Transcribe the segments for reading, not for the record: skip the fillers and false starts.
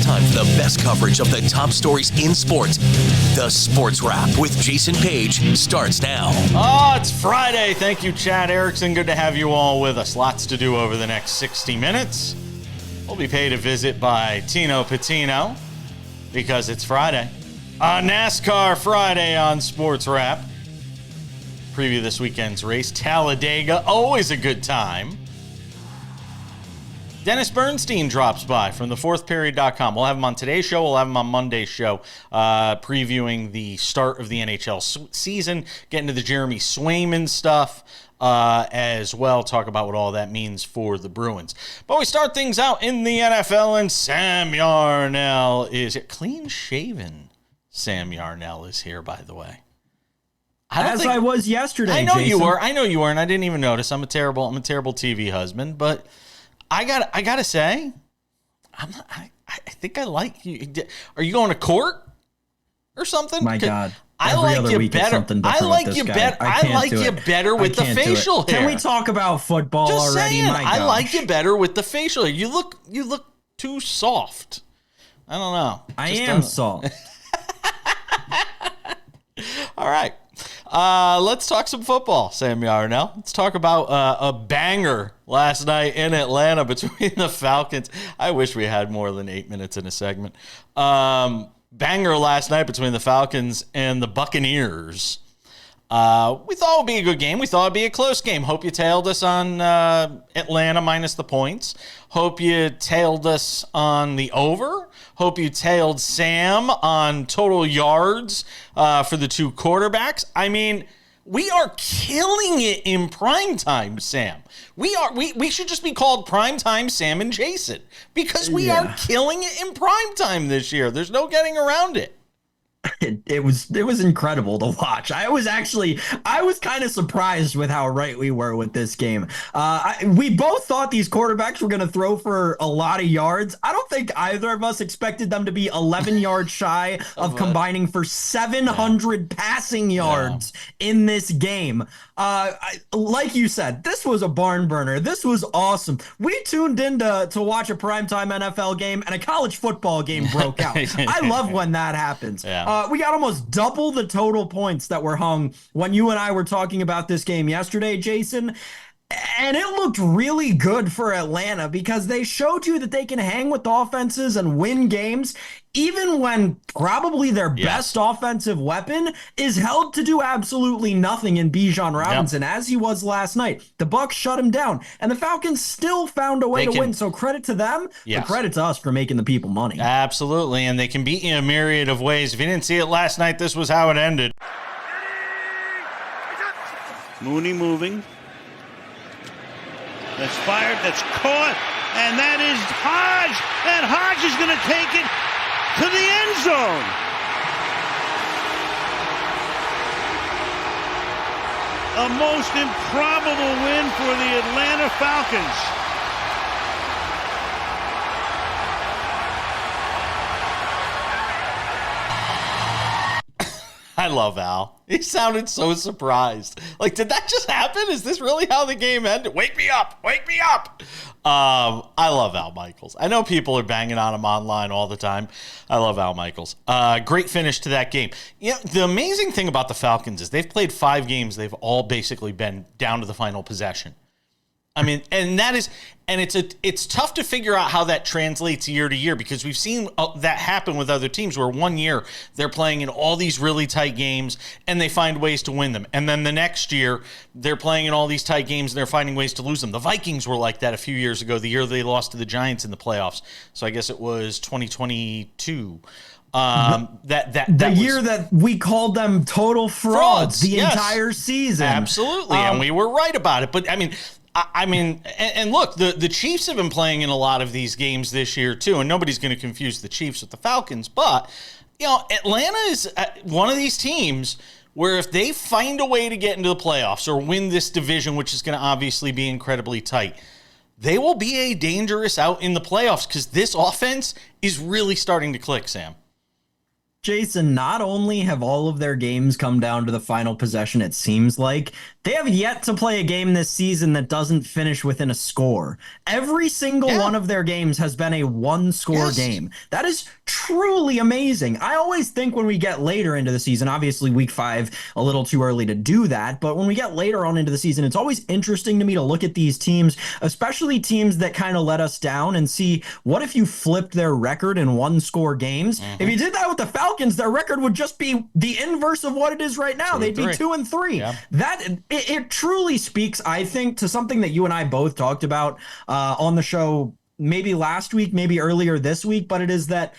time for the best coverage of the top stories in sports. The Sports Wrap with Jason Page starts now. Oh, it's Friday. Thank you, Chad Erickson. Good to have you all with us. Lots to do over the next 60 minutes. We'll be paid a visit by Tino Pattigno because it's Friday. NASCAR Friday on Sports Wrap. Preview this weekend's race. Talladega, always a good time. Dennis Bernstein drops by from the fourthperiod.com. We'll have him on today's show. We'll have him on Monday's show, previewing the start of the NHL season, getting to the Jeremy Swayman stuff as well. Talk about what all that means for the Bruins. But we start things out in the NFL, and Sam Yarnell is here. Clean-shaven Sam Yarnell is here, by the way. I was yesterday, I know Jason. you were. I know you were, and I didn't even notice. I'm a terrible TV husband, but I gotta say, I think I like you. Are you going to court or something? My God. I like you better. I like you better. I like you better with the facial hair. Can we talk about football Just already? saying, My gosh. I like you better with the facial hair. You look too soft. I don't know. I am soft. All right. Let's talk some football, Sam Yarnell. Let's talk about a banger last night in Atlanta between the Falcons. I wish we had more than 8 minutes in a segment. Banger last night between the Falcons and the Buccaneers. We thought it would be a good game. We thought it would be a close game. Hope you tailed us on Atlanta minus the points. Hope you tailed us on the over. Hope you tailed Sam on total yards for the two quarterbacks. I mean, we are killing it in primetime, Sam. We should just be called Primetime Sam and Jason because we are killing it in primetime this year. There's no getting around it. It was incredible to watch. I was kind of surprised with how right we were with this game. We both thought these quarterbacks were going to throw for a lot of yards. I don't think either of us expected them to be 11 yards shy of combining for 700 passing yards in this game. Like you said, this was a barn burner. This was awesome. We tuned in to watch a primetime NFL game, and a college football game broke out. I love when that happens. Yeah. We got almost double the total points that were hung when you and I were talking about this game yesterday, Jason. And it looked really good for Atlanta because they showed you that they can hang with offenses and win games, even when probably their best offensive weapon is held to do absolutely nothing in Bijan Robinson, as he was last night. The Bucs shut him down, and the Falcons still found a way to win. So credit to them, but credit to us for making the people money. Absolutely, and they can beat you in a myriad of ways. If you didn't see it last night, this was how it ended. Mooney moving. That's fired, that's caught, and that is Hodge, and Hodge is going to take it to the end zone. A most improbable win for the Atlanta Falcons. I love Al. He sounded so surprised. Like, did that just happen? Is this really how the game ended? Wake me up. Wake me up. I love Al Michaels. I know people are banging on him online all the time. I love Al Michaels. Great finish to that game. You know, the amazing thing about the Falcons is they've played 5 games. They've all basically been down to the final possession. I mean, and it's tough to figure out how that translates year to year because we've seen that happen with other teams where one year they're playing in all these really tight games and they find ways to win them. And then the next year they're playing in all these tight games and they're finding ways to lose them. The Vikings were like that a few years ago, the year they lost to the Giants in the playoffs. So I guess it was 2022. The year that we called them total frauds the entire season. Absolutely. And we were right about it. But I mean, and look, the Chiefs have been playing in a lot of these games this year, too, and nobody's going to confuse the Chiefs with the Falcons. But, you know, Atlanta is one of these teams where if they find a way to get into the playoffs or win this division, which is going to obviously be incredibly tight, they will be a dangerous out in the playoffs because this offense is really starting to click, Sam. Jason, not only have all of their games come down to the final possession, it seems like, they have yet to play a game this season that doesn't finish within a score. Every single one of their games has been a one-score game. That is truly amazing. I always think when we get later into the season, obviously week 5, a little too early to do that, but when we get later on into the season, it's always interesting to me to look at these teams, especially teams that kind of let us down, and see what if you flipped their record in one-score games. If you did that with the Falcons, their record would just be the inverse of what it is right now. They'd be 2-3. Yeah. That it truly speaks, I think, to something that you and I both talked about on the show maybe last week, maybe earlier this week, but it is that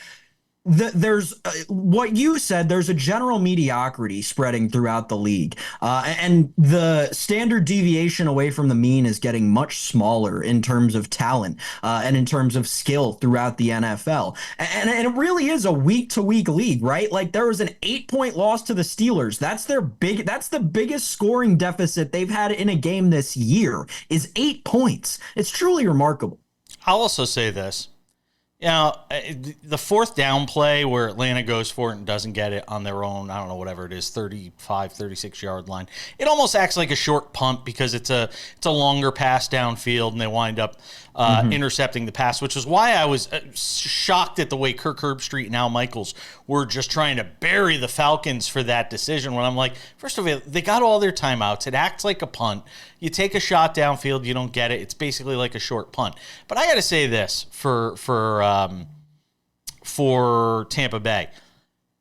there's what you said, there's a general mediocrity spreading throughout the league, and the standard deviation away from the mean is getting much smaller in terms of talent and in terms of skill throughout the NFL. And it really is a week-to-week league, right? Like, there was an 8-point loss to the Steelers. That's the biggest scoring deficit they've had in a game this year, is 8 points. It's truly remarkable. I'll also say this. You know, the fourth down play where Atlanta goes for it and doesn't get it on their own, I don't know, whatever it is, 35, 36-yard line. It almost acts like a short punt because it's a longer pass downfield, and they wind up intercepting the pass, which is why I was shocked at the way Kirk Herbstreit and Al Michaels were just trying to bury the Falcons for that decision, when I'm like, first of all, they got all their timeouts. It acts like a punt. You take a shot downfield, you don't get it. It's basically like a short punt. But I got to say this for Tampa Bay.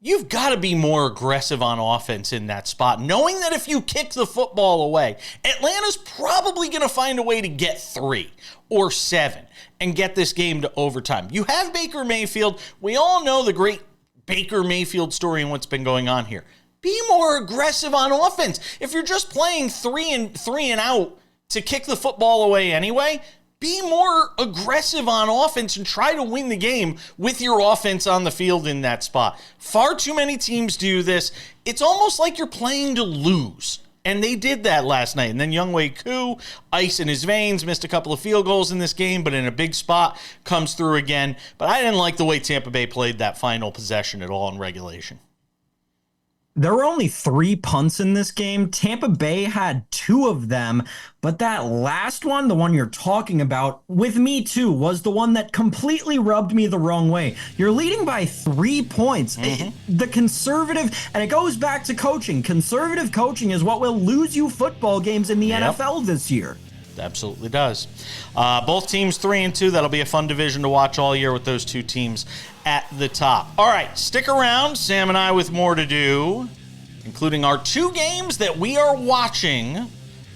You've got to be more aggressive on offense in that spot, knowing that if you kick the football away, Atlanta's probably going to find a way to get 3 or 7 and get this game to overtime. You have Baker Mayfield. We all know the great Baker Mayfield story and what's been going on here. Be more aggressive on offense. If you're just playing 3 and out to kick the football away anyway, be more aggressive on offense and try to win the game with your offense on the field in that spot. Far too many teams do this. It's almost like you're playing to lose. And they did that last night. And then Younghoe Koo, ice in his veins, missed a couple of field goals in this game, but in a big spot, comes through again. But I didn't like the way Tampa Bay played that final possession at all in regulation. There were only 3 punts in this game. Tampa Bay had 2 of them, but that last one, the one you're talking about, with me too, was the one that completely rubbed me the wrong way. You're leading by 3 points. The conservative, and it goes back to coaching. Conservative coaching is what will lose you football games in the NFL this year. Absolutely does. Both teams 3-2. That'll be a fun division to watch all year with those 2 teams at the top. All right, stick around. Sam and I with more to do, including our 2 games that we are watching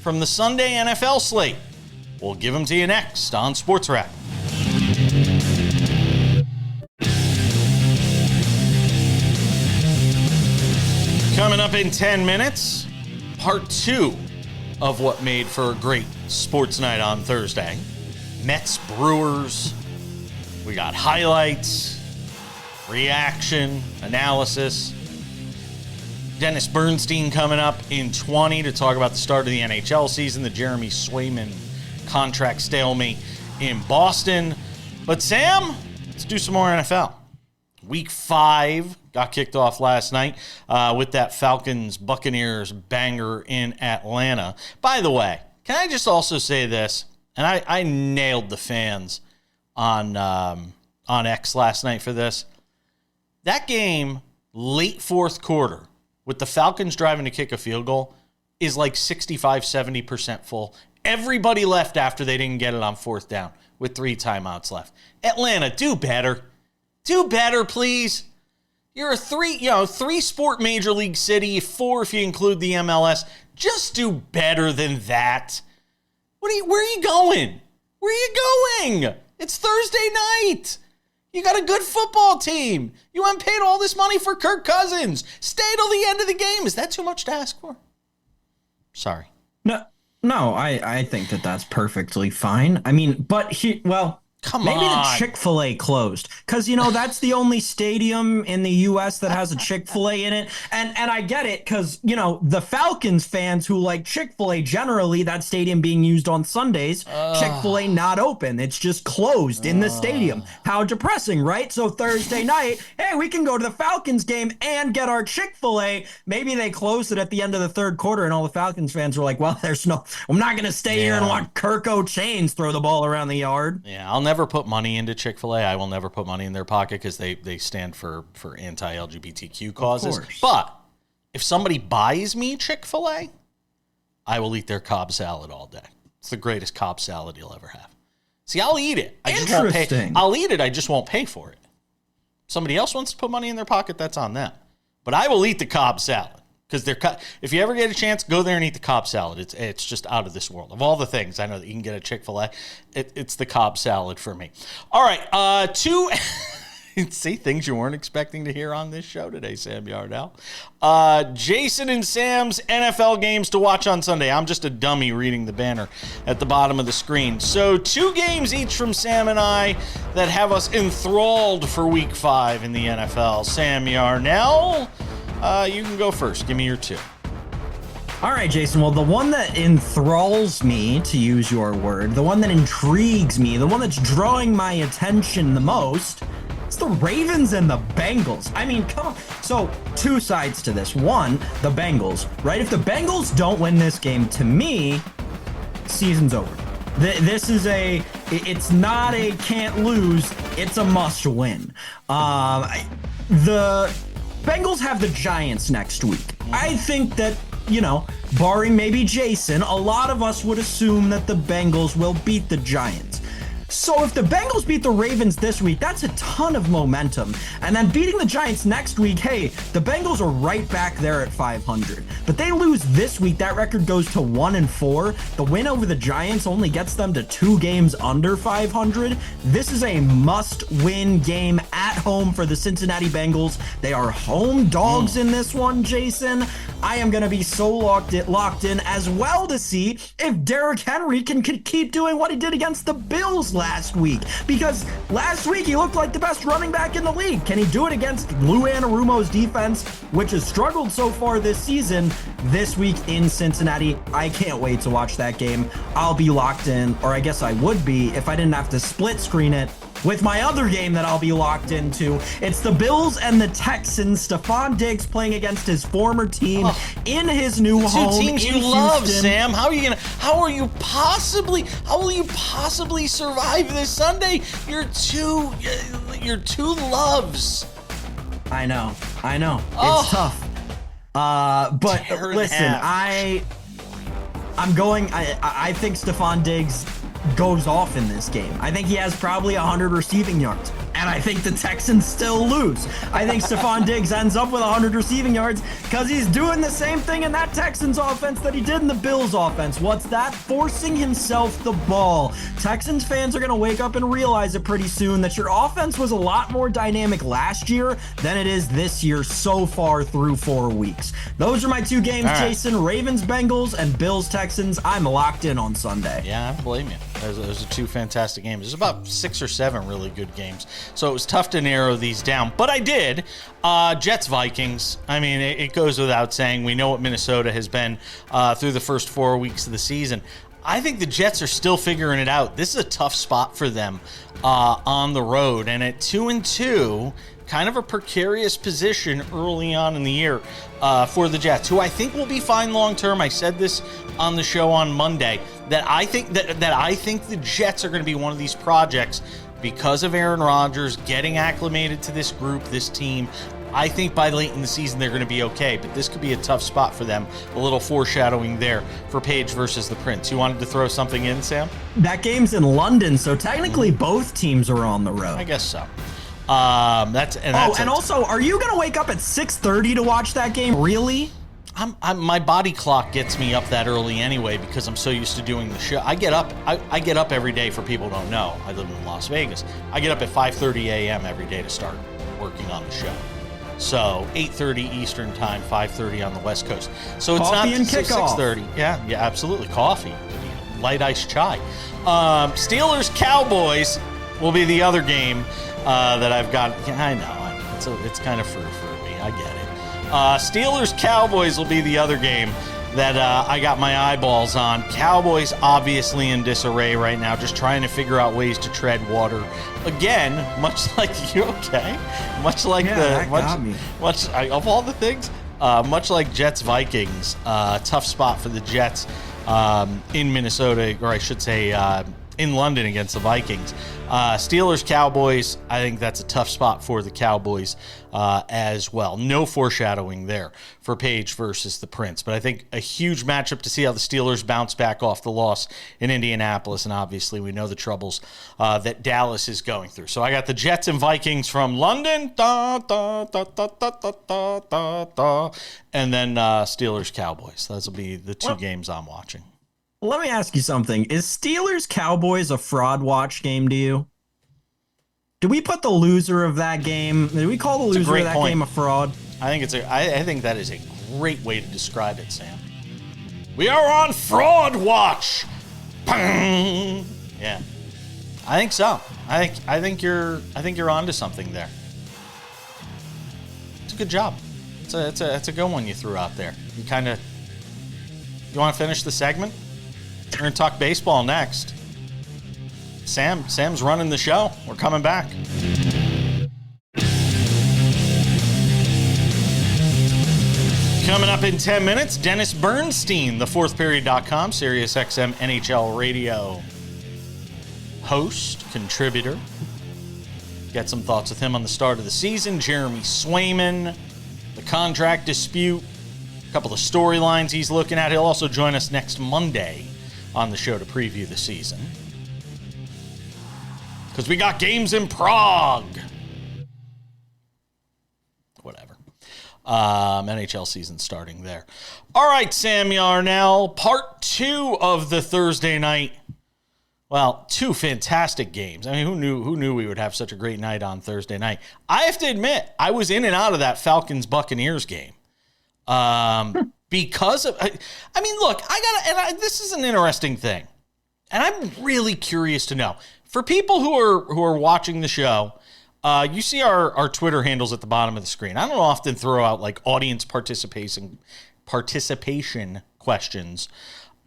from the Sunday NFL slate. We'll give them to you next on SportsWrap. Coming up in 10 minutes, part 2 of what made for a great sports night on Thursday. Mets, Brewers. We got highlights, reaction, analysis. Dennis Bernstein coming up in 20 to talk about the start of the NHL season, the Jeremy Swayman contract stalemate in Boston. But Sam, let's do some more NFL. Week 5 got kicked off last night with that Falcons-Buccaneers banger in Atlanta. By the way, can I just also say this? And I nailed the fans on X last night for this. That game, late fourth quarter, with the Falcons driving to kick a field goal, is like 65-70% full. Everybody left after they didn't get it on fourth down with 3 timeouts left. Atlanta, do better. Do better, please. You're a 3-sport major league city, 4 if you include the MLS. Just do better than that. Where are you going? Where are you going? It's Thursday night. You got a good football team. You haven't paid all this money for Kirk Cousins. Stay till the end of the game. Is that too much to ask for? Sorry. No, I think that's perfectly fine. I mean, Maybe the Chick-fil-A closed because, that's the only stadium in the U.S. that has a Chick-fil-A in it. And I get it because, the Falcons fans who like Chick-fil-A, generally that stadium being used on Sundays, Chick-fil-A not open. It's just closed in the stadium. How depressing, right? So Thursday night, hey, we can go to the Falcons game and get our Chick-fil-A. Maybe they closed it at the end of the third quarter and all the Falcons fans were like, well, I'm not going to stay here and watch Kirko Chains throw the ball around the yard. Yeah, I'll never put money into Chick-fil-A. I will never put money in their pocket because they stand for anti-LGBTQ causes. But if somebody buys me Chick-fil-A, I will eat their Cobb salad all day. It's the greatest Cobb salad you'll ever have. See, I'll eat it. I just won't pay. I'll eat it. I just won't pay for it. Somebody else wants to put money in their pocket, that's on them. But I will eat the Cobb salad. Because if you ever get a chance, go there and eat the Cobb salad. It's just out of this world. Of all the things I know that you can get at Chick-fil-A, it's the Cobb salad for me. All right, two see things you weren't expecting to hear on this show today, Sam Yardell. Jason and Sam's NFL games to watch on Sunday. I'm just a dummy reading the banner at the bottom of the screen. So 2 games each from Sam and I that have us enthralled for Week 5 in the NFL. Sam Yarnell, you can go first. Give me your 2. All right, Jason. Well, the one that enthralls me, to use your word, the one that intrigues me, the one that's drawing my attention the most, it's the Ravens and the Bengals. I mean, come on. So 2 sides to this. One, the Bengals, right? If the Bengals don't win this game, to me, season's over. This is it's not a can't lose, it's a must win. The Bengals have the Giants next week. I think that, barring maybe Jason, a lot of us would assume that the Bengals will beat the Giants. So if the Bengals beat the Ravens this week, that's a ton of momentum. And then beating the Giants next week, hey, the Bengals are right back there at 500. But they lose this week, that record goes to 1-4. The win over the Giants only gets them to 2 games under 500. This is a must-win game at home for the Cincinnati Bengals. They are home dogs in this one, Jason. I am going to be so locked in as well to see if Derrick Henry can keep doing what he did against the Bills last week, because last week he looked like the best running back in the league. Can he do it against Lou Anarumo's defense, which has struggled so far this season? This week in Cincinnati, I can't wait to watch that game. I'll be locked in, or I guess I would be if I didn't have to split screen it with my other game that I'll be locked into. It's the Bills and the Texans. Stephon Diggs playing against his former team in his new home. 2 teams you love, Sam. How will you possibly survive this Sunday? Your two loves. I know. It's tough. But listen, I think Stephon Diggs goes off in this game. I think he has probably 100 receiving yards, and I think the Texans still lose. I think Stephon Diggs ends up with 100 receiving yards because he's doing the same thing in that Texans offense that he did in the Bills offense. What's that? Forcing himself the ball. Texans fans are going to wake up and realize it pretty soon that your offense was a lot more dynamic last year than it is this year so far through 4 weeks. Those are my 2 games, Jason. Ravens, Bengals, and Bills, Texans. I'm locked in on Sunday. Yeah, I don't blame you. Those are 2 fantastic games. There's about 6 or 7 really good games. So it was tough to narrow these down. But I did. Jets, Vikings. I mean, it goes without saying. We know what Minnesota has been through the first 4 weeks of the season. I think the Jets are still figuring it out. This is a tough spot for them on the road. And at 2-2, kind of a precarious position early on in the year for the Jets, who I think will be fine long term. I said this on the show on Monday that I think the Jets are going to be one of these projects because of Aaron Rodgers getting acclimated to this group, this team. I think by late in the season they're going to be okay, but this could be a tough spot for them. A little foreshadowing there for Page versus the Prince. You wanted to throw something in, Sam? That game's in London, so technically both teams are on the road. I guess so. And also, are you going to wake up at 6:30 to watch that game? Really? My body clock gets me up that early anyway because I'm so used to doing the show. I get up every day. For people who don't know, I live in Las Vegas. I get up at 5:30 a.m. every day to start working on the show. So 8:30 Eastern time, 5:30 on the West Coast. So it's coffee not and kickoff. 6:30. Yeah, absolutely. Coffee, light iced chai. Steelers, Cowboys. will be the other game that I've got. I know. It's kind of for me. I get it. Steelers-Cowboys will be the other game that I got my eyeballs on. Cowboys obviously in disarray right now, just trying to figure out ways to tread water. Again, much like you, okay? Much like of all the things, much like Jets-Vikings, tough spot for the Jets in Minnesota, or I should say in London against the Vikings. Steelers-Cowboys, I think that's a tough spot for the Cowboys as well. No foreshadowing there for Page versus the Prince. But I think a huge matchup to see how the Steelers bounce back off the loss in Indianapolis. And obviously we know the troubles that Dallas is going through. So I got the Jets and Vikings from London. And then Steelers-Cowboys. Those will be the two games I'm watching. Let me ask you something. Is Steelers-Cowboys a fraud watch game to you? Do we put the loser of that game, did we call the loser of that game a fraud? I think that is a great way to describe it, Sam. We are on fraud watch. Yeah. I think so. I think you're onto something there. It's a good job. It's a good one you threw out there. You want to finish the segment? We're going to talk baseball next. Sam's running the show. We're coming back. Coming up in 10 minutes, Dennis Bernstein, the fourthperiod.com, SiriusXM NHL radio host, contributor. Get some thoughts with him on the start of the season. Jeremy Swayman, the contract dispute, a couple of storylines he's looking at. He'll also join us next Monday on the show to preview the season. Because we got games in Prague. Whatever. NHL season starting there. All right, Sam Yarnell, part 2 of the Thursday night. Well, 2 fantastic games. I mean, who knew we would have such a great night on Thursday night? I have to admit, I was in and out of that Falcons-Buccaneers game. Because of, I mean, look, this is an interesting thing, and I'm really curious to know. For people who are watching the show, you see our Twitter handles at the bottom of the screen. I don't often throw out like audience participation questions,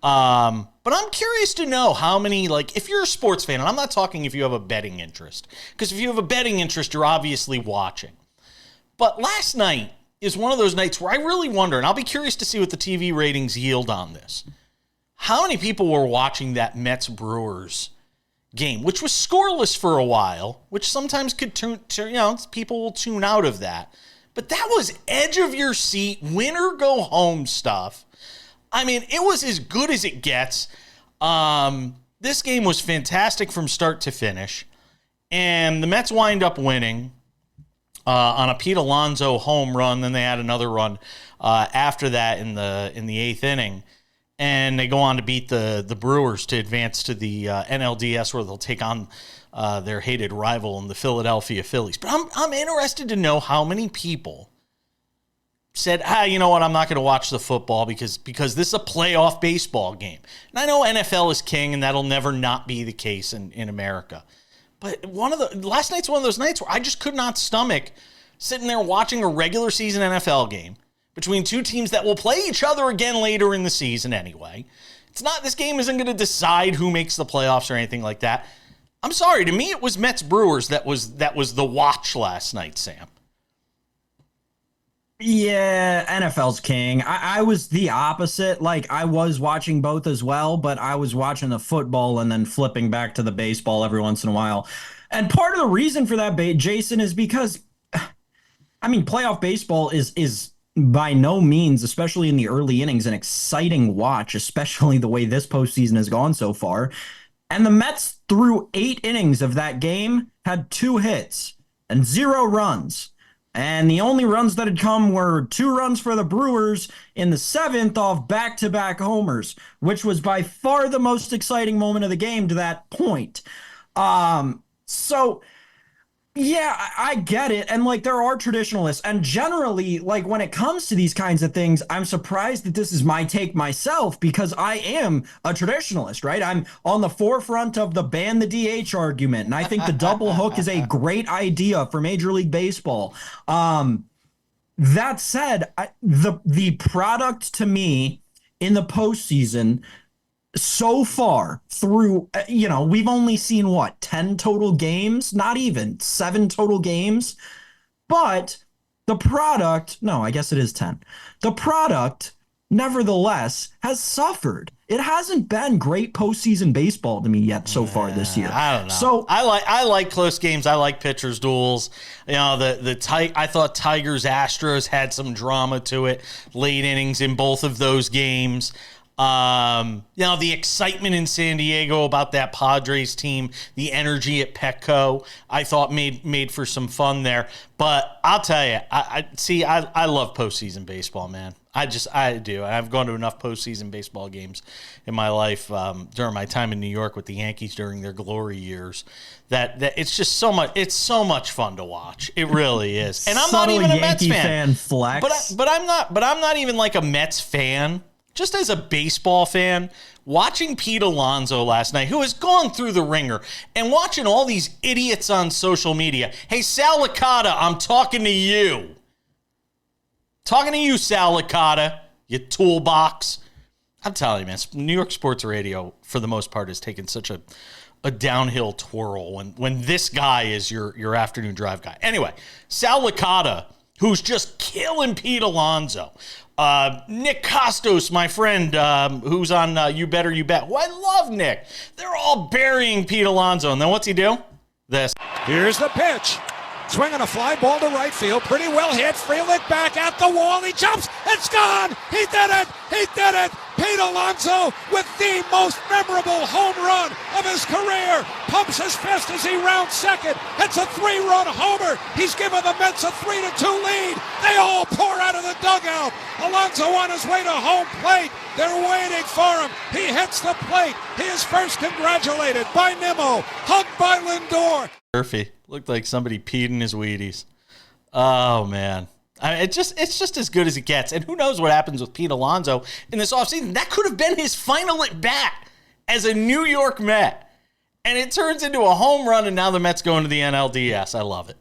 but I'm curious to know how many, like, if you're a sports fan, and I'm not talking if you have a betting interest, because if you have a betting interest, you're obviously watching. But last night is one of those nights where I really wonder, and I'll be curious to see what the TV ratings yield on this. How many people were watching that Mets-Brewers game, which was scoreless for a while, which sometimes could people will tune out of that. But that was edge of your seat, win or go home stuff. I mean, it was as good as it gets. This game was fantastic from start to finish. And the Mets wind up winning on a Pete Alonso home run. Then they had another run after that in the 8th inning. And they go on to beat the Brewers to advance to the NLDS, where they'll take on their hated rival in the Philadelphia Phillies. But I'm interested to know how many people said, you know what, I'm not going to watch the football because this is a playoff baseball game. And I know NFL is king, and that'll never not be the case in America. But last night's one of those nights where I just could not stomach sitting there watching a regular season NFL game between two teams that will play each other again later in the season anyway. This game isn't going to decide who makes the playoffs or anything like that. I'm sorry, to me it was Mets-Brewers that was the watch last night, Sam. Yeah, NFL's king. I was the opposite. Like, I was watching both as well, but I was watching the football and then flipping back to the baseball every once in a while. And part of the reason for that, Jason, is because, I mean, playoff baseball is by no means, especially in the early innings, an exciting watch, especially the way this postseason has gone so far. And the Mets, through 8 innings of that game, had 2 hits and 0 runs. And the only runs that had come were 2 runs for the Brewers in the 7th off back-to-back homers, which was by far the most exciting moment of the game to that point. So Yeah, I get it. And like there are traditionalists. And generally, like when it comes to these kinds of things, I'm surprised that this is my take myself because I am a traditionalist, right? I'm on the forefront of the ban the DH argument. And I think the double hook is a great idea for Major League Baseball. That said, the product to me in the postseason so far through, we've only seen 10 total games, not even 7 total games. But the product, no, I guess it is 10. The product, nevertheless, has suffered. It hasn't been great postseason baseball to me yet so far this year. I don't know. So I like close games. I like pitchers duels. I thought Tigers Astros had some drama to it. Late innings in both of those games. The excitement in San Diego about that Padres team, the energy at Petco, I thought made for some fun there. But I'll tell you, I love postseason baseball, man. I do. I've gone to enough postseason baseball games in my life during my time in New York with the Yankees during their glory years that it's just so much. It's so much fun to watch. It really is. And I'm not even a Mets fan. Flex. But I'm not even like a Mets fan. Just as a baseball fan, watching Pete Alonso last night, who has gone through the ringer, and watching all these idiots on social media. Hey, Sal Licata, I'm talking to you. Talking to you, Sal Licata, you toolbox. I'm telling you, man, New York sports radio, for the most part, has taken such a downhill twirl when this guy is your afternoon drive guy. Anyway, Sal Licata, who's just killing Pete Alonso. Nick Costos, my friend, who's on You Better You Bet. Well, I love Nick. They're all burying Pete Alonso. And then what's he do? This. Here's the pitch. Swinging a fly ball to right field. Pretty well hit. Frelick back at the wall. He jumps. It's gone. He did it. He did it. Pete Alonso with the most memorable home run of his career. Pumps his fist as he rounds second. It's a 3-run homer. He's given the Mets a 3-2 lead. They all pour out of the dugout. Alonso on his way to home plate. They're waiting for him. He hits the plate. He is first congratulated by Nimmo. Hugged by Lindor. Murphy looked like somebody peed in his Wheaties. Oh, man. It's just as good as it gets. And who knows what happens with Pete Alonso in this offseason. That could have been his final at bat as a New York Met. And it turns into a home run, and now the Mets going to the NLDS. I love it.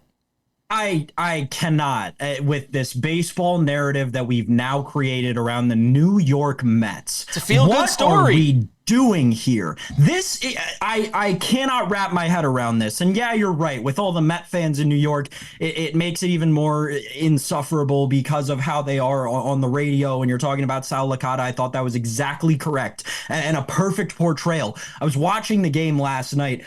I cannot, with this baseball narrative that we've now created around the New York Mets. It's a feel-good story. What are we doing here? This, I cannot wrap my head around this. And yeah, you're right. With all the Met fans in New York, it makes it even more insufferable because of how they are on the radio. And you're talking about Sal Licata. I thought that was exactly correct and a perfect portrayal. I was watching the game last night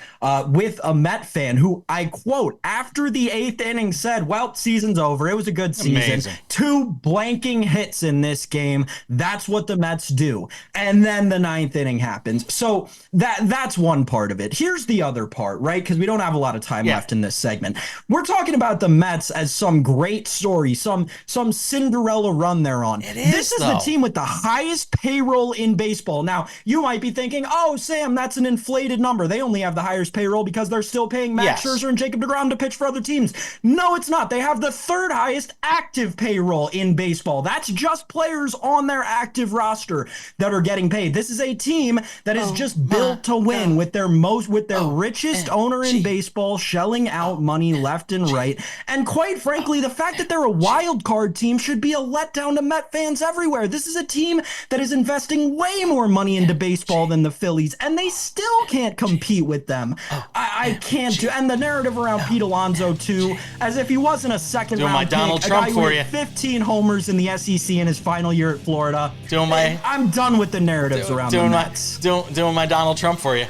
with a Met fan who, I quote, after the 8th inning said, well, season's over. It was a good season. Amazing. 2 blanking hits in this game. That's what the Mets do. And then the 9th inning happens. So that's one part of it. Here's the other part, right? Because we don't have a lot of time left in this segment. We're talking about the Mets as some great story, some Cinderella run they're on. This is the team with the highest payroll in baseball. Now, you might be thinking, oh, Sam, that's an inflated number. They only have the highest payroll because they're still paying Max Scherzer and Jacob deGrom to pitch for other teams. No, it's not. They have the 3rd highest active payroll in baseball. That's just players on their active roster that are getting paid. This is a team that is just built to win with their richest owner in baseball shelling out money left and right. And quite frankly, the fact that they're a wild card team should be a letdown to Met fans everywhere. This is a team that is investing way more money into baseball than the Phillies, and they still can't compete with them. I can't do. And the narrative around Pete Alonso too, as if he wasn't a second round pick, Donald Trump for you. 15 homers in the SEC in his final year at Florida. I'm done with the narratives around the Mets. Doing my Donald Trump for you.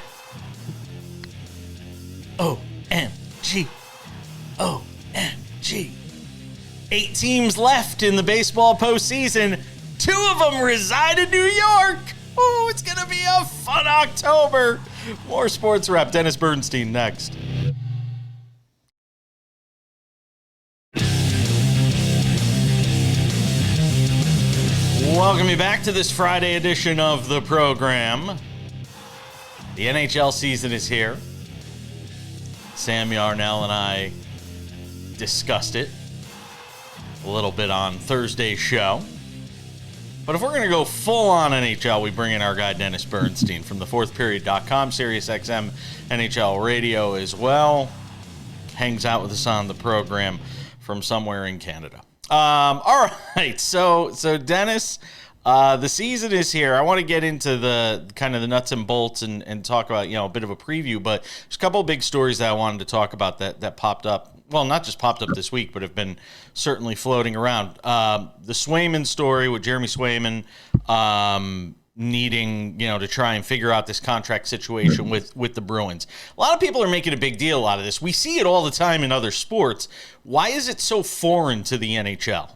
OMG. OMG. 8 teams left in the baseball postseason. 2 of them reside in New York. Oh, it's going to be a fun October. More Sports Wrap. Dennis Bernstein next. Welcome you back to this Friday edition of the program. The NHL season is here. Sam Yarnell and I discussed it a little bit on Thursday's show. But if we're going to go full on NHL, we bring in our guy Dennis Bernstein from thefourthperiod.com, SiriusXM NHL radio as well. Hangs out with us on the program from somewhere in Canada. All right, so Dennis, the season is here. I want to get into the kind of the nuts and bolts and talk about, a bit of a preview, but there's a couple of big stories that I wanted to talk about that popped up. Well, not just popped up this week, but have been certainly floating around. The Swayman story with Jeremy Swayman needing, to try and figure out this contract situation with the Bruins. A lot of people are making a big deal out of this. We see it all the time in other sports. Why is it so foreign to the NHL?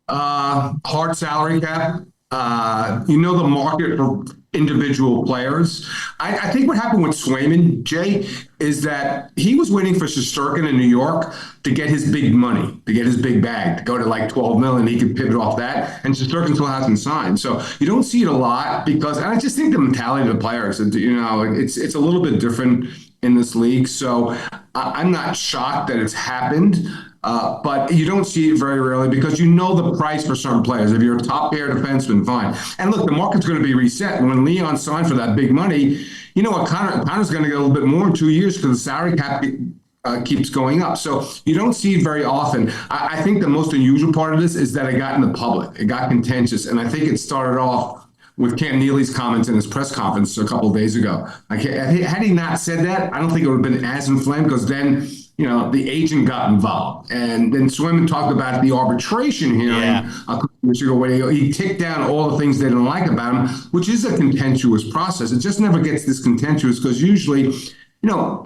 Hard salary cap. The market for individual players. I think what happened with Swayman, Jay, is that he was waiting for Shesterkin in New York to get his big money, to get his big bag, to go to like $12 million. He could pivot off that, and Shesterkin still hasn't signed. So you don't see it a lot because, and I just think the mentality of the players, it's a little bit different in this league. So I'm not shocked that it's happened. But you don't see it very rarely because the price for certain players. If you're a top-pair defenseman, fine. And look, the market's going to be reset. When Leon signed for that big money, what Connor's going to get a little bit more in 2 years because the salary cap keeps going up. So you don't see it very often. I think the most unusual part of this is that it got in the public. It got contentious. And I think it started off with Cam Neely's comments in his press conference a couple of days ago. Had he not said that, I don't think it would have been as inflamed because then the agent got involved. And then Swayman talked about the arbitration hearing a couple of years ago where he ticked down all the things they didn't like about him, which is a contentious process. It just never gets this contentious because usually,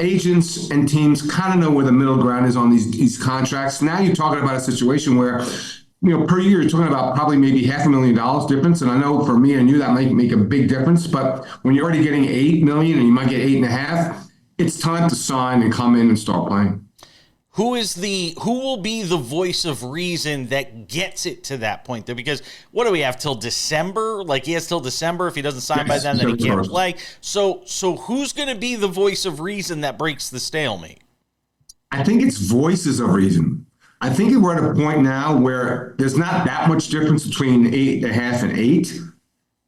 agents and teams kind of know where the middle ground is on these contracts. Now you're talking about a situation where, per year, you're talking about probably maybe $500,000 difference. And I know for me and you, that might make a big difference. But when you're already getting $8 million and you might get $8.5 million, it's time to sign and come in and start playing. Who will be the voice of reason that gets it to that point there? Because what do we have till December? Like he has till December. If he doesn't sign by then he can't play. So who's going to be the voice of reason that breaks the stalemate? I think it's voices of reason. I think we're at a point now where there's not that much difference between 8.5 and 8.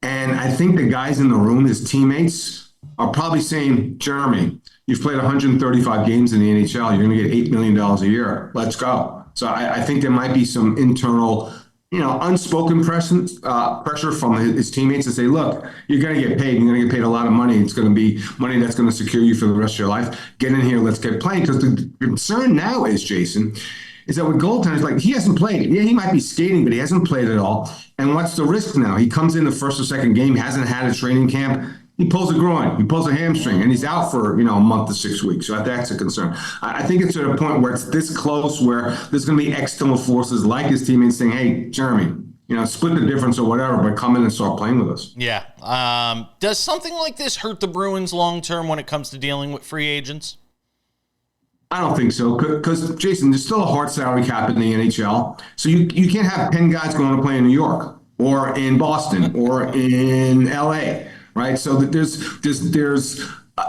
And I think the guys in the room, his teammates, are probably saying, Jeremy, you've played 135 games in the NHL. You're going to get $8 million a year. Let's go. So I think there might be some internal, unspoken pressure from his teammates to say, look, you're going to get paid. You're going to get paid a lot of money. It's going to be money that's going to secure you for the rest of your life. Get in here. Let's get playing. Because the concern now is, Jason, is that with goaltenders, like he hasn't played. Yeah, he might be skating, but he hasn't played at all. And what's the risk now? He comes in the first or second game, hasn't had a training camp. He pulls a groin, he pulls a hamstring, and he's out for, a month to 6 weeks. So that's a concern. I think it's at a point where it's this close where there's going to be external forces like his teammates saying, hey, Jeremy, split the difference or whatever, but come in and start playing with us. Yeah. Does something like this hurt the Bruins long-term when it comes to dealing with free agents? I don't think so, because, Jason, there's still a hard salary cap in the NHL. So you can't have 10 guys going to play in New York or in Boston or in L.A., right? So that there's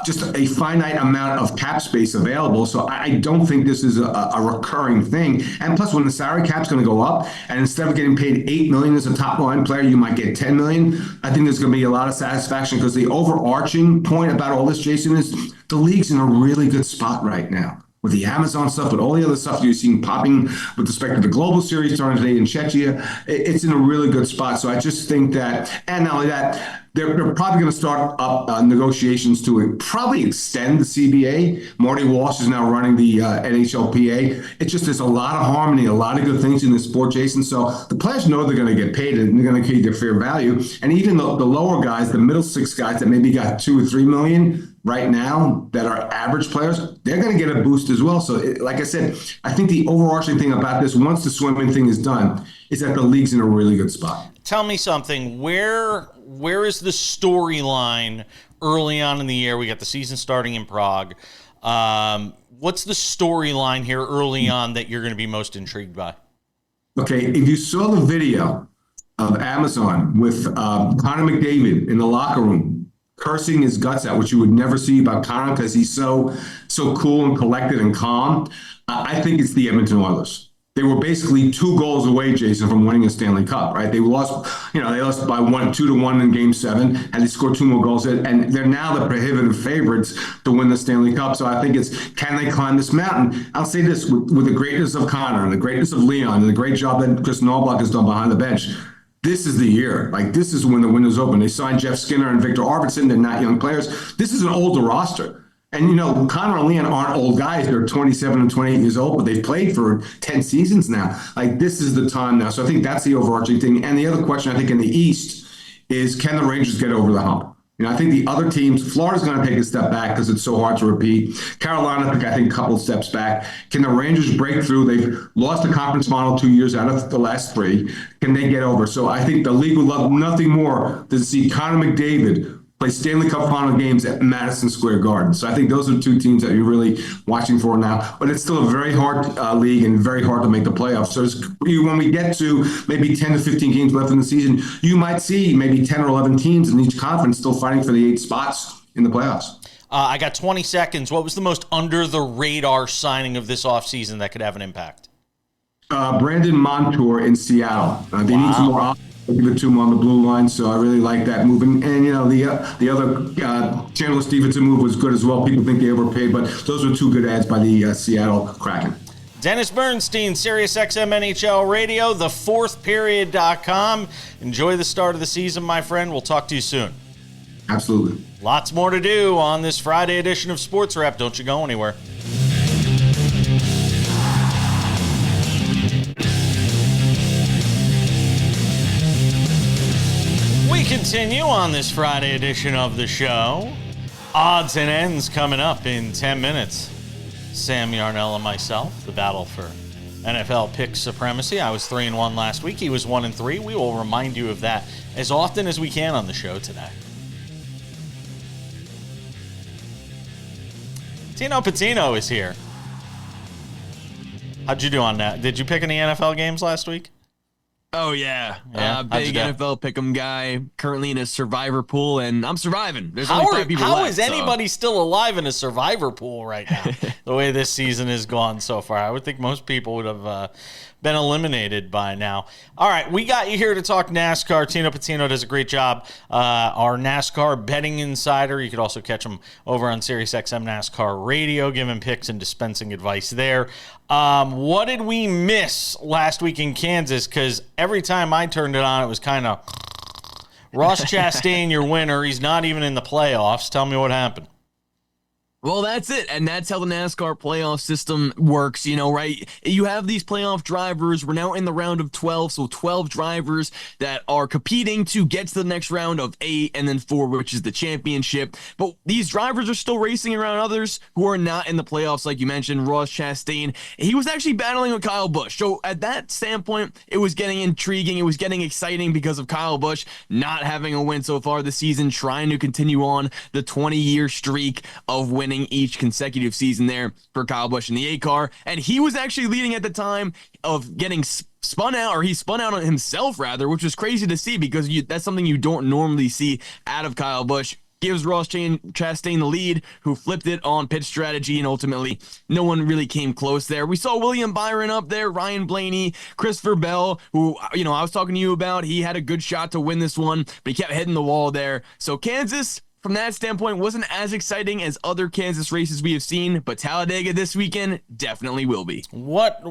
just a finite amount of cap space available. So I don't think this is a recurring thing. And plus, when the salary cap's going to go up, and instead of getting paid $8 million as a top line player, you might get $10 million. I think there's going to be a lot of satisfaction because the overarching point about all this, Jason, is the league's in a really good spot right now. With the Amazon stuff, with all the other stuff you're seeing popping with respect to the Global Series starting today in Czechia, it's in a really good spot. So I just think that, and not only that, they're probably going to start up negotiations to probably extend the CBA. Marty Walsh is now running the NHLPA. It's just there's a lot of harmony, a lot of good things in this sport, Jason. So the players know they're going to get paid and they're going to get their fair value. And even the lower guys, the middle six guys that maybe got $2 or $3 million right now that are average players, they're going to get a boost as well. So like I said, I think the overarching thing about this, once the swimming thing is done, is that the league's in a really good spot. Tell me something. Where is the storyline early on in the year? We got the season starting in Prague. What's the storyline here early on that you're going to be most intrigued by? Okay, if you saw the video of Amazon with Connor McDavid in the locker room cursing his guts out, which you would never see about Connor because he's so cool and collected and calm. I think it's the Edmonton Oilers. They were basically 2 goals away, Jason, from winning a Stanley Cup, right? They lost by 2-1 in Game 7, and they scored 2 more goals, and they're now the prohibitive favorites to win the Stanley Cup. So I think it's, can they climb this mountain? I'll say this, with the greatness of Connor and the greatness of Leon and the great job that Chris Knoblauch has done behind the bench, this is the year. Like, this is when the window's open. They signed Jeff Skinner and Victor Arvidsson. They're not young players. This is an older roster. And, Connor and Leon aren't old guys. They're 27 and 28 years old, but they've played for 10 seasons now. Like, this is the time now. So I think that's the overarching thing. And the other question, I think, in the East is, can the Rangers get over the hump? I think the other teams, Florida's going to take a step back because it's so hard to repeat. Carolina, I think, a couple of steps back. Can the Rangers break through? They've lost the conference model 2 years out of the last 3. Can they get over? So I think the league would love nothing more than to see Connor McDavid play Stanley Cup final games at Madison Square Garden. So I think those are 2 teams that you're really watching for now. But it's still a very hard league and very hard to make the playoffs. So when we get to maybe 10 to 15 games left in the season, you might see maybe 10 or 11 teams in each conference still fighting for the 8 spots in the playoffs. I got 20 seconds. What was the most under-the-radar signing of this offseason that could have an impact? Brandon Montour in Seattle. They need some more give it to him on the blue line, so I really like that move. And the other Chandler Stevenson move was good as well. People think they overpaid, but those were 2 good ads by the Seattle Kraken. Dennis Bernstein, SiriusXM NHL Radio, thefourthperiod.com. Enjoy the start of the season, my friend. We'll talk to you soon. Absolutely. Lots more to do on this Friday edition of Sports Wrap. Don't you go anywhere. We continue on this Friday edition of the show. Odds and ends coming up in 10 minutes. Sam Yarnell and myself, the battle for NFL pick supremacy. I was 3-1 last week. He was 1-3. We will remind you of that as often as we can on the show today. Tino Pattigno is here. How'd you do on that? Did you pick any NFL games last week? Oh, yeah. How'd Big you do? NFL pick'em guy, currently in a survivor pool, and I'm surviving. There's How only 5 people left. is anybody still alive in a survivor pool right now? The way this season has gone so far, I would think most people would have been eliminated by now. All right, we got you here to talk NASCAR. Tino Pattigno does a great job. Our NASCAR betting insider. You could also catch him over on SiriusXM NASCAR Radio, giving picks and dispensing advice there. What did we miss last week in Kansas? Because every time I turned it on, it was kind of Ross Chastain, your winner. He's not even in the playoffs. Tell me what happened. Well, that's it, and that's how the NASCAR playoff system works, right? You have these playoff drivers. We're now in the round of 12, so 12 drivers that are competing to get to the next round of 8 and then 4, which is the championship. But these drivers are still racing around others who are not in the playoffs, like you mentioned, Ross Chastain. He was actually battling with Kyle Busch. So at that standpoint, it was getting intriguing. It was getting exciting because of Kyle Busch not having a win so far this season, trying to continue on the 20-year streak of winning each consecutive season there for Kyle Busch in the 8 car. And he was actually leading at the time of getting spun out, or he spun out on himself rather, which was crazy to see because that's something you don't normally see out of Kyle Busch. Gives Ross Chastain the lead, who flipped it on pit strategy, and ultimately no one really came close there. We saw William Byron up there, Ryan Blaney, Christopher Bell, who, I was talking to you about. He had a good shot to win this one, but he kept hitting the wall there. So Kansas, from that standpoint, wasn't as exciting as other Kansas races we have seen, but Talladega this weekend definitely will be. What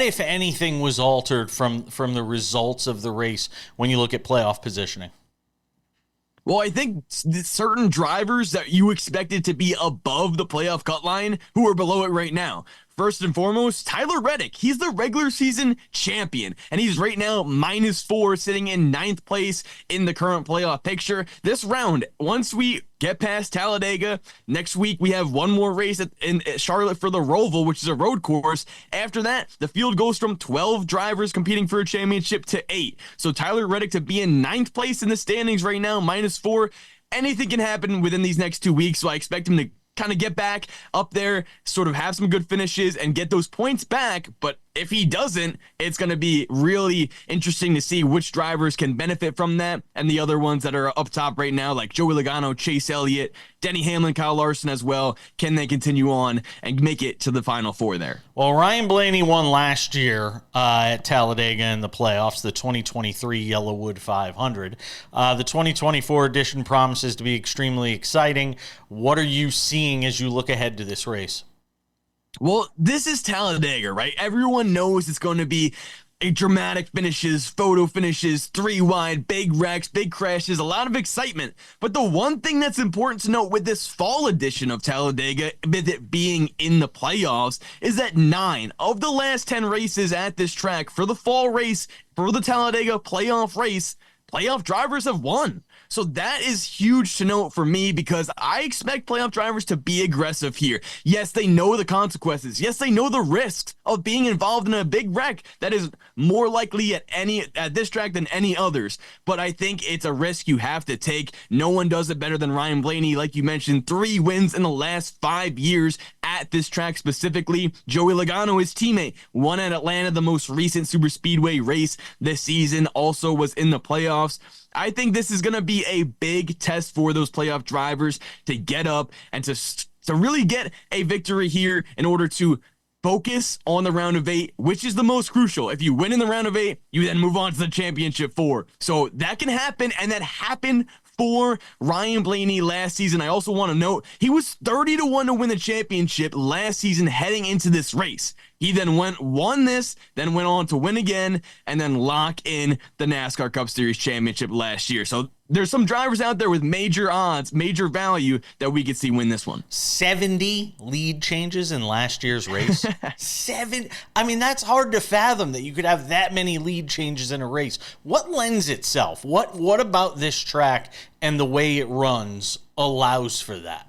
if anything was altered from the results of the race when you look at playoff positioning? Well, I think certain drivers that you expected to be above the playoff cut line who are below it right now. First and foremost, Tyler Reddick. He's the regular season champion, and he's right now -4, sitting in 9th place in the current playoff picture. This round, once we get past Talladega, next week we have one more race in Charlotte for the Roval, which is a road course. After that, the field goes from 12 drivers competing for a championship to 8. So Tyler Reddick to be in 9th place in the standings right now, -4. Anything can happen within these next 2 weeks, so I expect him to kind of get back up there, sort of have some good finishes and get those points back. But if he doesn't, it's going to be really interesting to see which drivers can benefit from that, and the other ones that are up top right now, like Joey Logano, Chase Elliott, Denny Hamlin, Kyle Larson as well. Can they continue on and make it to the Final Four there? Well, Ryan Blaney won last year at Talladega in the playoffs, the 2023 Yellowwood 500. The 2024 edition promises to be extremely exciting. What are you seeing as you look ahead to this race? Well, this is Talladega, right? Everyone knows it's going to be a dramatic finishes, photo finishes, 3 wide, big wrecks, big crashes, a lot of excitement. But the one thing that's important to note with this fall edition of Talladega, with it being in the playoffs, is that 9 of the last 10 races at this track for the fall race, for the Talladega playoff race, playoff drivers have won. So that is huge to note for me, because I expect playoff drivers to be aggressive here. Yes, they know the consequences. Yes, they know the risks of being involved in a big wreck that is more likely at this track than any others. But I think it's a risk you have to take. No one does it better than Ryan Blaney. Like you mentioned, 3 wins in the last 5 years at this track specifically. Joey Logano, his teammate, won at Atlanta, the most recent super speedway race this season, also was in the playoffs. I think this is going to be a big test for those playoff drivers to get up and to really get a victory here in order to focus on the round of 8, which is the most crucial. If you win in the round of 8, you then move on to the championship 4. So that can happen, and that happened for Ryan Blaney last season. I also want to note he was 30-1 to win the championship last season heading into this race. He then won this, then went on to win again, and then lock in the NASCAR Cup Series championship last year. So there's some drivers out there with major odds, major value that we could see win this one. 70 lead changes in last year's race. 7. I mean, that's hard to fathom that you could have that many lead changes in a race. What lends itself? What about this track and the way it runs allows for that?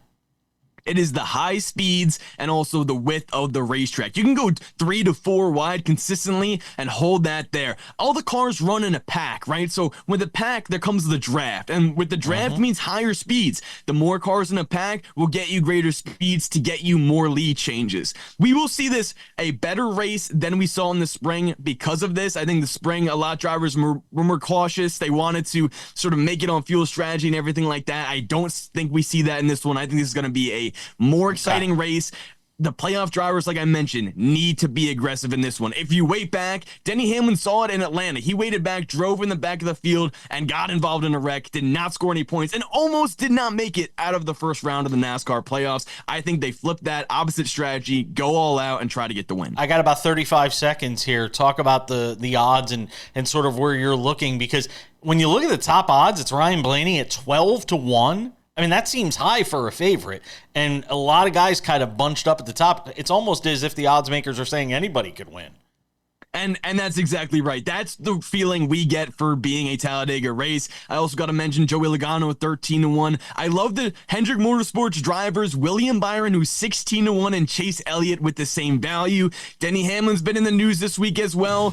It is the high speeds and also the width of the racetrack. You can go 3 to 4 wide consistently and hold that there. All the cars run in a pack, right? So with the pack, there comes the draft. And with the draft means higher speeds. The more cars in a pack will get you greater speeds to get you more lead changes. We will see this a better race than we saw in the spring because of this. I think the spring, a lot of drivers were more cautious. They wanted to sort of make it on fuel strategy and everything like that. I don't think we see that in this one. I think this is going to be a more exciting race. The playoff drivers, like I mentioned, need to be aggressive in this one. If you wait back, Denny Hamlin saw it in Atlanta. He waited back, drove in the back of the field, and got involved in a wreck, did not score any points, and almost did not make it out of the first round of the NASCAR playoffs. I think they flipped that opposite strategy, go all out, and try to get the win. I got about 35 seconds here. Talk about the odds and sort of where you're looking, because when you look at the top odds, it's Ryan Blaney at 12-1. I mean, that seems high for a favorite, and a lot of guys kind of bunched up at the top. It's almost as if the odds makers are saying anybody could win. And that's exactly right. That's the feeling we get for being a Talladega race. I also got to mention Joey Logano, 13-1. I love the Hendrick Motorsports drivers, William Byron, who's 16-1, and Chase Elliott with the same value. Denny Hamlin's been in the news this week as well.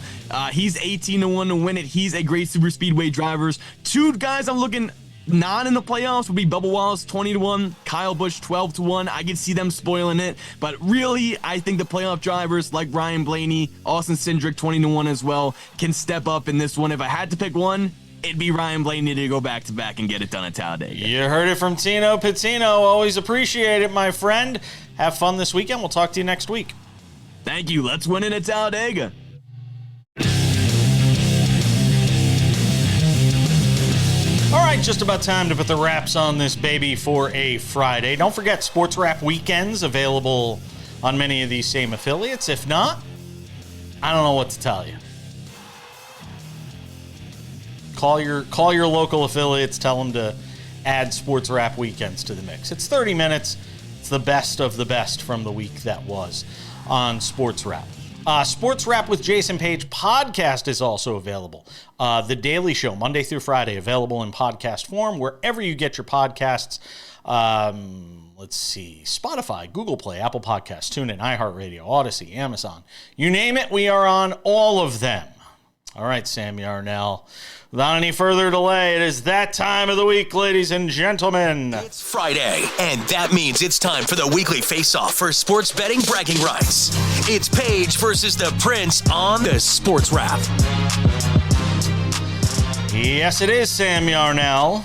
He's 18-1 to win it. He's a great super speedway driver. 2 guys I'm looking not in the playoffs would be Bubba Wallace, 20-1, Kyle Busch, 12-1. I could see them spoiling it, but really, I think the playoff drivers like Ryan Blaney, Austin Cindric, 20-1 as well, can step up in this one. If I had to pick one, it'd be Ryan Blaney to go back-to-back and get it done at Talladega. You heard it from Tino Pattigno. Always appreciate it, my friend. Have fun this weekend. We'll talk to you next week. Thank you. Let's win it at Talladega. All right, just about time to put the wraps on this baby for a Friday. Don't forget SportsWrap weekends available on many of these same affiliates. If not, I don't know what to tell you. Call your local affiliates, tell them to add SportsWrap weekends to the mix. It's 30 minutes. It's the best of the best from the week that was on SportsWrap. SportsWrap with Jason Page podcast is also available. The Daily Show, Monday through Friday, available in podcast form wherever you get your podcasts. Let's see, Spotify, Google Play, Apple Podcasts, TuneIn, iHeartRadio, Odyssey, Amazon. You name it, we are on all of them. All right, Sam Yarnell. Without any further delay, it is that time of the week, ladies and gentlemen. It's Friday, and that means it's time for the weekly face-off for sports betting bragging rights. It's Paige versus the Prince on the Sports Wrap. Yes, it is Sam Yarnell.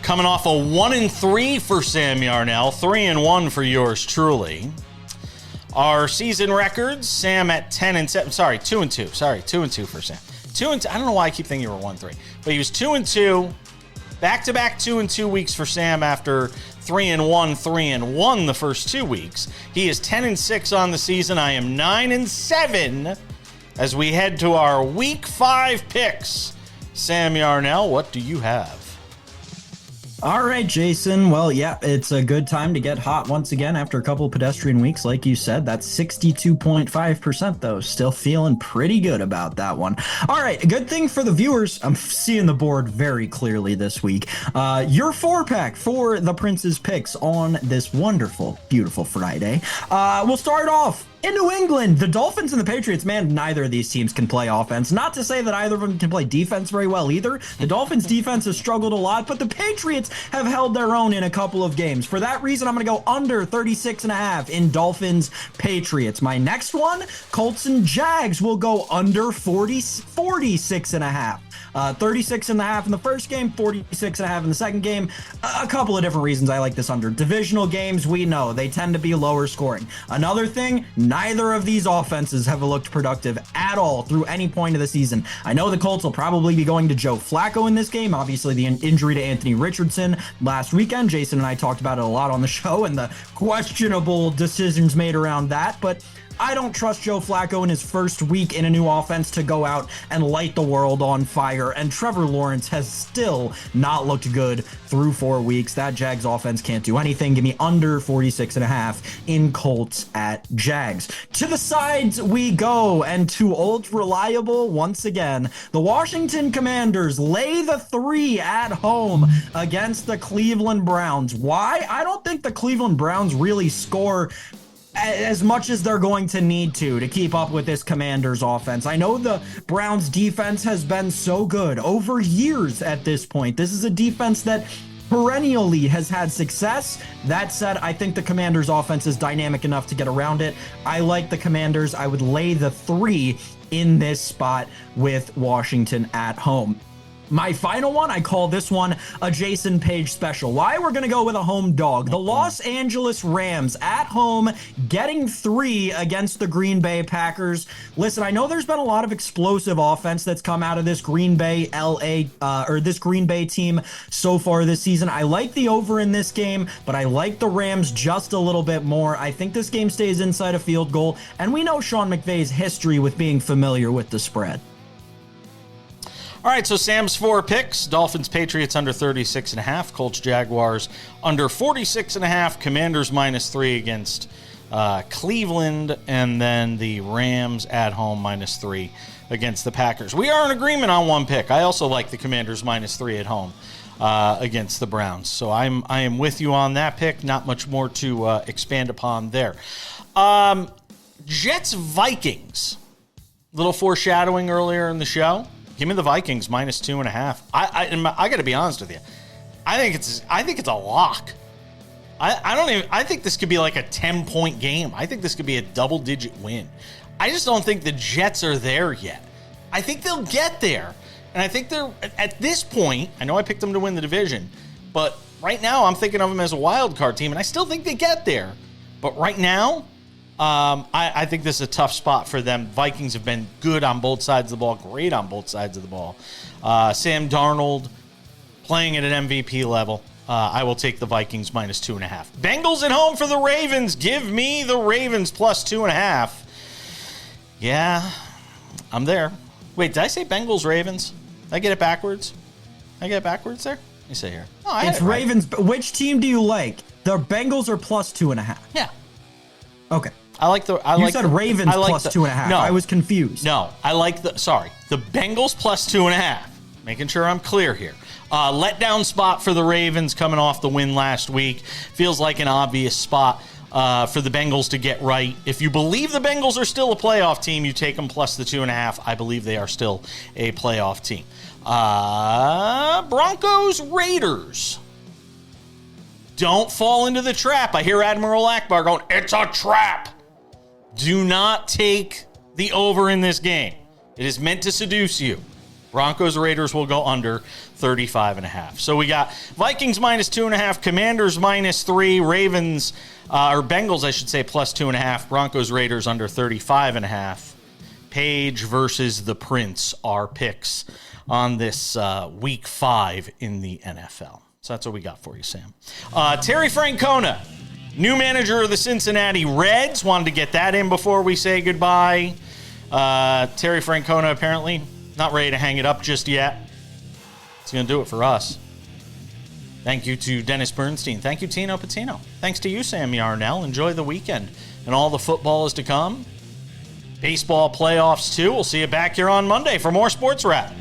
Coming off a 1-3 for Sam Yarnell, 3-1 for yours truly. Our season records, Sam at 10-7. Sorry, 2-2. Sorry, 2-2 for Sam. 2-2. I don't know why I keep thinking you were 1-3, but he was 2-2. Back-to-back 2-2 weeks for Sam after 3-1, 3-1 the first 2 weeks. He is 10-6 on the season. I am 9-7 as we head to our Week 5 picks. Sam Yarnell, what do you have? All right, Jason. Well, yeah, it's a good time to get hot once again after a couple of pedestrian weeks. Like you said, that's 62.5%, though. Still feeling pretty good about that one. All right, a good thing for the viewers. I'm seeing the board very clearly this week. Your 4-pack for the Prince's picks on this wonderful, beautiful Friday. We'll start off in New England, the Dolphins and the Patriots, man, neither of these teams can play offense. Not to say that either of them can play defense very well either. The Dolphins' defense has struggled a lot, but the Patriots have held their own in a couple of games. For that reason, I'm going to go under 36.5 in Dolphins-Patriots. My next one, Colts and Jags, will go under 46.5. 36.5 in the first game, 46.5 in the second game. A couple of different reasons I like this under. Divisional games, we know, they tend to be lower scoring. Another thing, neither of these offenses have looked productive at all through any point of the season. I know the Colts will probably be going to Joe Flacco in this game. Obviously, the injury to Anthony Richardson last weekend. Jason and I talked about it a lot on the show and the questionable decisions made around that, but I don't trust Joe Flacco in his first week in a new offense to go out and light the world on fire, and Trevor Lawrence has still not looked good through 4 weeks. That Jags offense can't do anything. Give me under 46.5 in Colts at Jags. To the sides we go, and to old reliable once again, the Washington Commanders lay the 3 at home against the Cleveland Browns. Why? I don't think the Cleveland Browns really score as much as they're going to need to keep up with this Commanders offense. I know the Browns defense has been so good over years at this point. This is a defense that perennially has had success. That said, I think the Commanders offense is dynamic enough to get around it. I like the Commanders. I would lay the 3 in this spot with Washington at home. My final one, I call this one a Jason Page special. Why? We're going to go with a home dog. The Los Angeles Rams at home getting 3 against the Green Bay Packers. Listen, I know there's been a lot of explosive offense that's come out of this Green Bay this Green Bay team so far this season. I like the over in this game, but I like the Rams just a little bit more. I think this game stays inside a field goal, and we know Sean McVay's history with being familiar with the spread. All right, so Sam's 4 picks: Dolphins, Patriots under 36.5, Colts, Jaguars under 46.5, Commanders -3 against Cleveland, and then the Rams at home -3 against the Packers. We are in agreement on one pick. I also like the Commanders -3 at home against the Browns. So I am with you on that pick. Not much more to expand upon there. Jets, Vikings. Little foreshadowing earlier in the show. Give me the Vikings -2.5. I got to be honest with you. I think it's a lock. I think this could be like a 10-point game. I think this could be a double-digit win. I just don't think the Jets are there yet. I think they'll get there. And I think they're, at this point, I know I picked them to win the division, but right now I'm thinking of them as a wild card team, and I still think they get there. But right now, I think this is a tough spot for them. Vikings have been good on both sides of the ball, great on both sides of the ball. Sam Darnold playing at an MVP level. I will take the Vikings -2.5. Bengals at home for the Ravens. Give me the Ravens +2.5. Yeah, I'm there. Wait, did I say Bengals Ravens? Did I get it backwards? Did I get it backwards there? Let me see here. Oh, it's Ravens. Right. Which team do you like? The Bengals are +2.5. Yeah. Okay. You said Ravens +2.5. No, I was confused. No, I like the Bengals +2.5. Making sure I'm clear here. Letdown spot for the Ravens coming off the win last week. Feels like an obvious spot. for the Bengals to get right. If you believe the Bengals are still a playoff team, you take them plus the 2.5. I believe they are still a playoff team. Broncos, Raiders. Don't fall into the trap. I hear Admiral Akbar going, it's a trap. Do not take the over in this game. It is meant to seduce you. Broncos, Raiders will go under 35.5. So we got Vikings minus 2.5, Commanders minus 3, Ravens, or Bengals, I should say, plus 2.5, Broncos, Raiders under 35.5. Page versus the Prince are picks on this week 5 in the NFL. So that's what we got for you, Sam. Terry Francona, new manager of the Cincinnati Reds. Wanted to get that in before we say goodbye. Terry Francona apparently not ready to hang it up just yet. It's going to do it for us. Thank you to Dennis Bernstein. Thank you, Tino Pattigno. Thanks to you, Sam Yarnell. Enjoy the weekend. And all the football is to come. Baseball playoffs, too. We'll see you back here on Monday for more Sports Wrap.